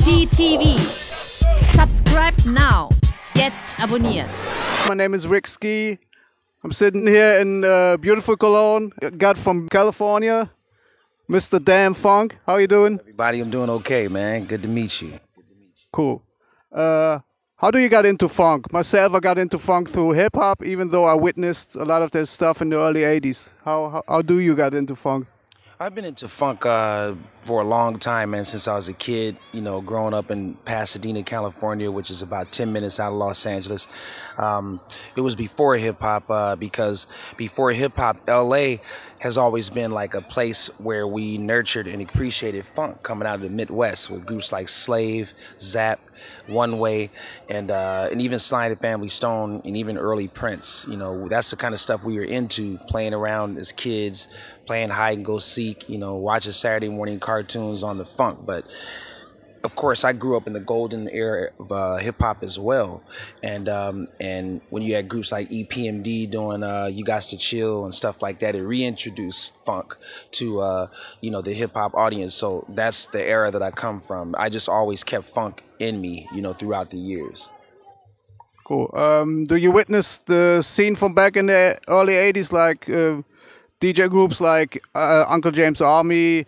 TV. Subscribe now. Jetzt abonnieren. My name is Rick Ski. I'm sitting here in beautiful Cologne. Got from California, Mr. Damn Funk. How you doing? Everybody, I'm doing okay, man. Good to meet you. Cool. How do you get into funk? Myself, I got into funk through hip hop, even though I witnessed a lot of this stuff in the early '80s. How do you get into funk? I've been into funk for a long time, man, since I was a kid, you know, growing up in Pasadena, California, which is about 10 minutes out of Los Angeles. It was before hip-hop because before hip-hop, L.A. has always been like a place where we nurtured and appreciated funk coming out of the Midwest with groups like Slave, Zap, One Way, and even Sly and the Family Stone, and even early Prince. You know, that's the kind of stuff we were into, playing around as kids, playing hide and go seek, you know, watching Saturday morning cartoons on the funk. But of course, I grew up in the golden era of hip hop as well, and when you had groups like EPMD doing "You Gots to Chill" and stuff like that, it reintroduced funk to you know, the hip hop audience. So that's the era that I come from. I just always kept funk in me, you know, throughout the years. Cool. Do you witness the scene from back in the early '80s, like DJ groups like Uncle James Army,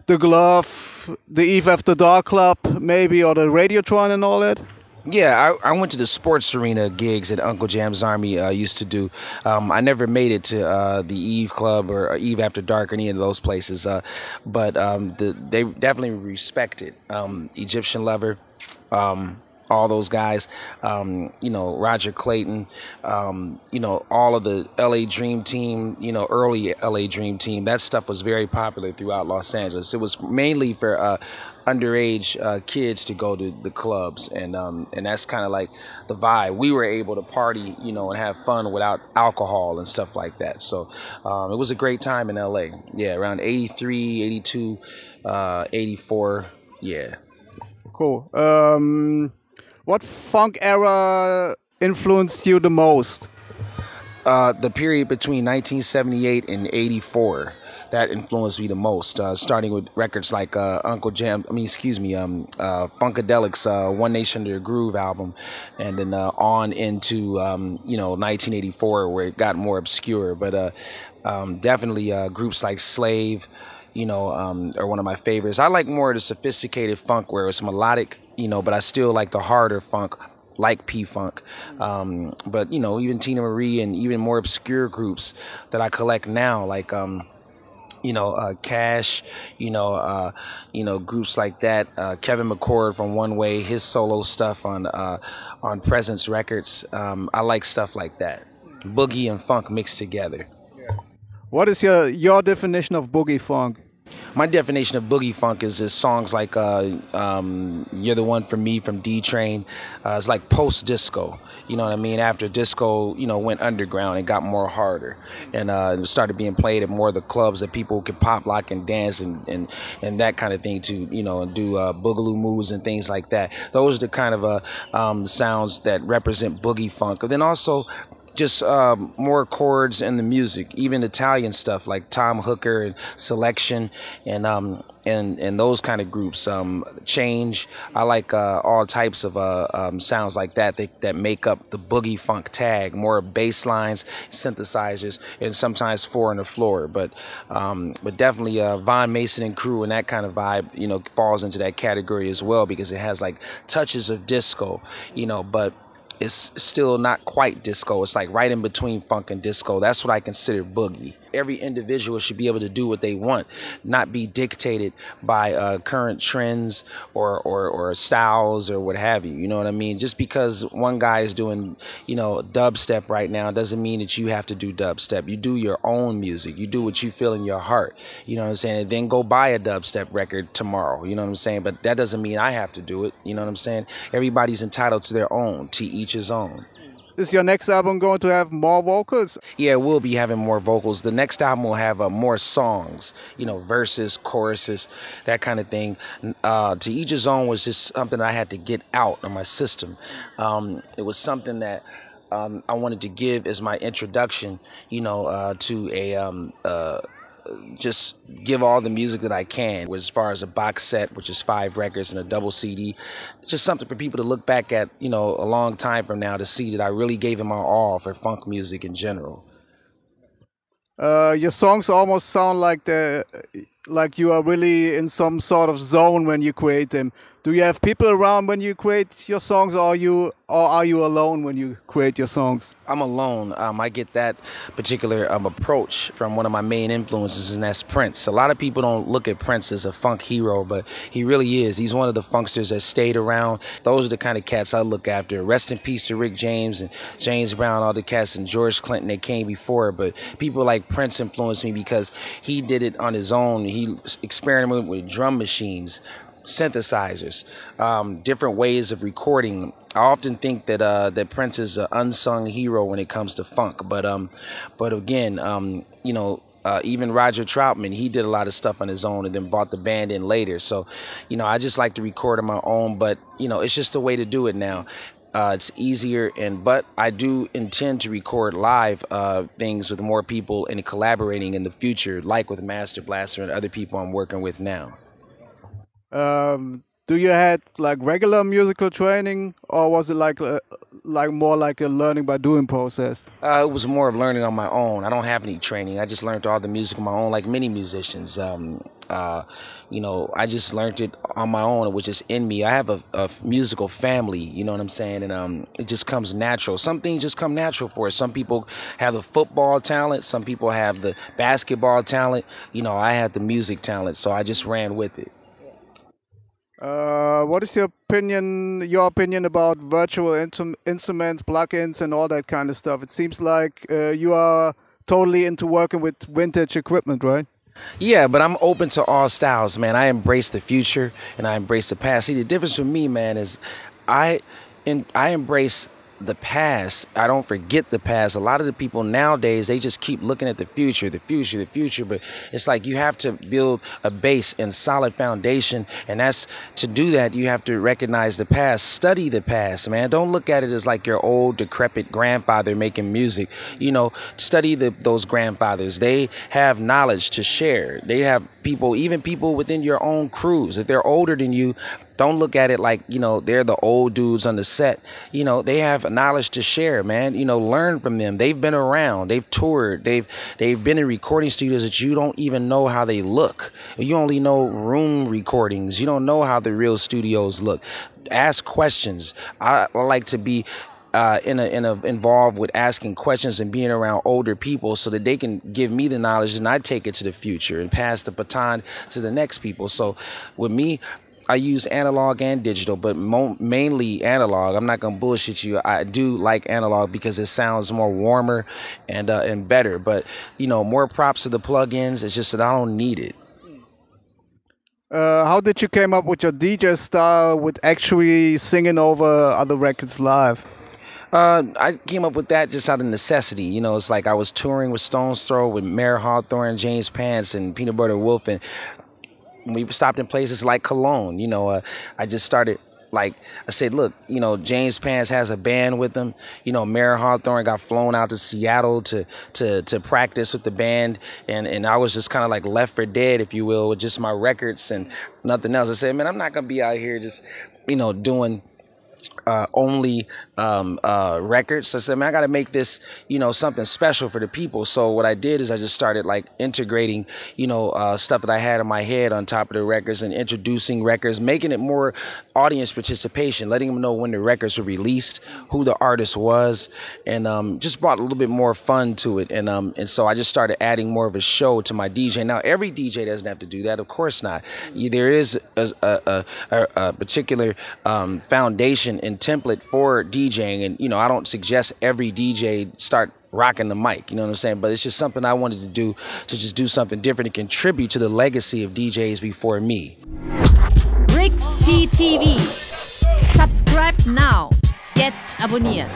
The Glove, the Eve After Dark Club, maybe, or the Radiotron and all that? Yeah, I went to the sports arena gigs that Uncle Jam's Army used to do. I never made it to the Eve Club or Eve After Dark or any of those places, but they definitely respected Egyptian Lover. All those guys, you know, Roger Clayton, you know, all of the LA Dream Team, you know, early LA Dream Team, that stuff was very popular throughout Los Angeles. It was mainly for underage kids to go to the clubs, and that's kind of like the vibe. We were able to party, you know, and have fun without alcohol and stuff like that. So it was a great time in LA. Yeah, around 83, 82, 84, yeah. Cool. What funk era influenced you the most? The period between 1978 and 84, that influenced me the most. Starting with records like Funkadelic's One Nation Under a Groove album, and then on into you know, 1984, where it got more obscure. But definitely groups like Slave, you know, are one of my favorites. I like more of the sophisticated funk where it's melodic, you know, but I still like the harder funk, like P-Funk. But, you know, even Tina Marie and even more obscure groups that I collect now, like, you know, Cash, you know, groups like that. Kevin McCord from One Way, his solo stuff on Presence Records. I like stuff like that. Boogie and funk mixed together. What is your definition of boogie funk? My definition of boogie funk is songs like You're the One for Me from D-Train. It's like post-disco, you know what I mean? After disco, you know, went underground and got more harder, and it started being played at more of the clubs that people could pop, lock, and dance and that kind of thing, to, you know, and do boogaloo moves and things like that. Those are the kind of sounds that represent boogie funk. And then also just more chords in the music, even Italian stuff like Tom Hooker and Selection and those kind of groups. Change. I like all types of sounds like that make up the boogie funk tag. More bass lines, synthesizers, and sometimes four on the floor. But definitely Von Mason and crew and that kind of vibe, you know, falls into that category as well, because it has like touches of disco, you know, but it's still not quite disco. It's like right in between funk and disco. That's what I consider boogie. Every individual should be able to do what they want, not be dictated by current trends or styles or what have you. You know what I mean? Just because one guy is doing, you know, dubstep right now doesn't mean that you have to do dubstep. You do your own music. You do what you feel in your heart. You know what I'm saying? And then go buy a dubstep record tomorrow. You know what I'm saying? But that doesn't mean I have to do it. You know what I'm saying? Everybody's entitled to their own, to each his own. Is your next album going to have more vocals? Yeah, we'll be having more vocals. The next album will have more songs, you know, verses, choruses, that kind of thing. To Each His Own was just something I had to get out of my system. It was something that I wanted to give as my introduction, you know, to just give all the music that I can, as far as a box set, which is 5 records and a double CD. Just something for people to look back at, you know, a long time from now to see that I really gave it my all for funk music in general. Your songs almost sound like you are really in some sort of zone when you create them. Do you have people around when you create your songs, or are you alone when you create your songs? I'm alone. I get that particular approach from one of my main influences, and that's Prince. A lot of people don't look at Prince as a funk hero, but he really is. He's one of the funksters that stayed around. Those are the kind of cats I look after. Rest in peace to Rick James and James Brown, all the cats, and George Clinton that came before. But people like Prince influenced me because he did it on his own. He experimented with drum machines, synthesizers, different ways of recording. I often think that that Prince is an unsung hero when it comes to funk. But again, you know, even Roger Troutman, he did a lot of stuff on his own and then brought the band in later. So, you know, I just like to record on my own. But you know, it's just a way to do it now. It's easier, but I do intend to record live things with more people and collaborating in the future, like with Master Blaster and other people I'm working with now. Do you had like regular musical training, or was it like more like a learning by doing process? It was more of learning on my own. I don't have any training. I just learned all the music on my own, like many musicians. You know, I just learned it on my own. It was just in me. I have a musical family, you know what I'm saying? And it just comes natural. Some things just come natural for us. Some people have the football talent. Some people have the basketball talent. You know, I had the music talent, so I just ran with it. What is your opinion about virtual instruments, plugins, and all that kind of stuff? It seems like you are totally into working with vintage equipment, right? Yeah, but I'm open to all styles, man. I embrace the future and I embrace the past. See, the difference with me, man, is I embrace the past. I don't forget the past. A lot of the people nowadays, they just keep looking at the future, but it's like you have to build a base and solid foundation, and that's to do that you have to recognize the past, study the past, man. Don't look at it as like your old decrepit grandfather making music. You know, study those grandfathers. They have knowledge to share. They have people, even people within your own crews, if they're older than you, don't look at it like, you know, they're the old dudes on the set. You know, they have knowledge to share, man. You know, learn from them. They've been around. They've toured. They've been in recording studios that you don't even know how they look. You only know room recordings. You don't know how the real studios look. Ask questions. I like to be involved with asking questions and being around older people so that they can give me the knowledge and I take it to the future and pass the baton to the next people. So with me, I use analog and digital, but mainly analog. I'm not gonna bullshit you. I do like analog because it sounds more warmer and better. But you know, more props to the plugins. It's just that I don't need it. How did you came up with your DJ style with actually singing over other records live? I came up with that just out of necessity. You know, it's like I was touring with Stone's Throw, with Mayor Hawthorne, James Pants, and Peanut Butter Wolf, and we stopped in places like Cologne. You know, I just started, like, I said, look, you know, James Pants has a band with him. You know, Mayor Hawthorne got flown out to Seattle to practice with the band. And I was just kind of like left for dead, if you will, with just my records and nothing else. I said, man, I'm not going to be out here just, you know, doing only records. So I said, man, I got to make this, you know, something special for the people. So what I did is I just started like integrating, you know, stuff that I had in my head on top of the records and introducing records, making it more audience participation, letting them know when the records were released, who the artist was, and just brought a little bit more fun to it. And so I just started adding more of a show to my DJ. Now, every DJ doesn't have to do that. Of course not. There is a particular foundation and template for DJing, and you know, I don't suggest every DJ start rocking the mic, you know what I'm saying, but it's just something I wanted to do, to just do something different and contribute to the legacy of DJs before me. Rick's PTV. Subscribe now. Jetzt abonnieren.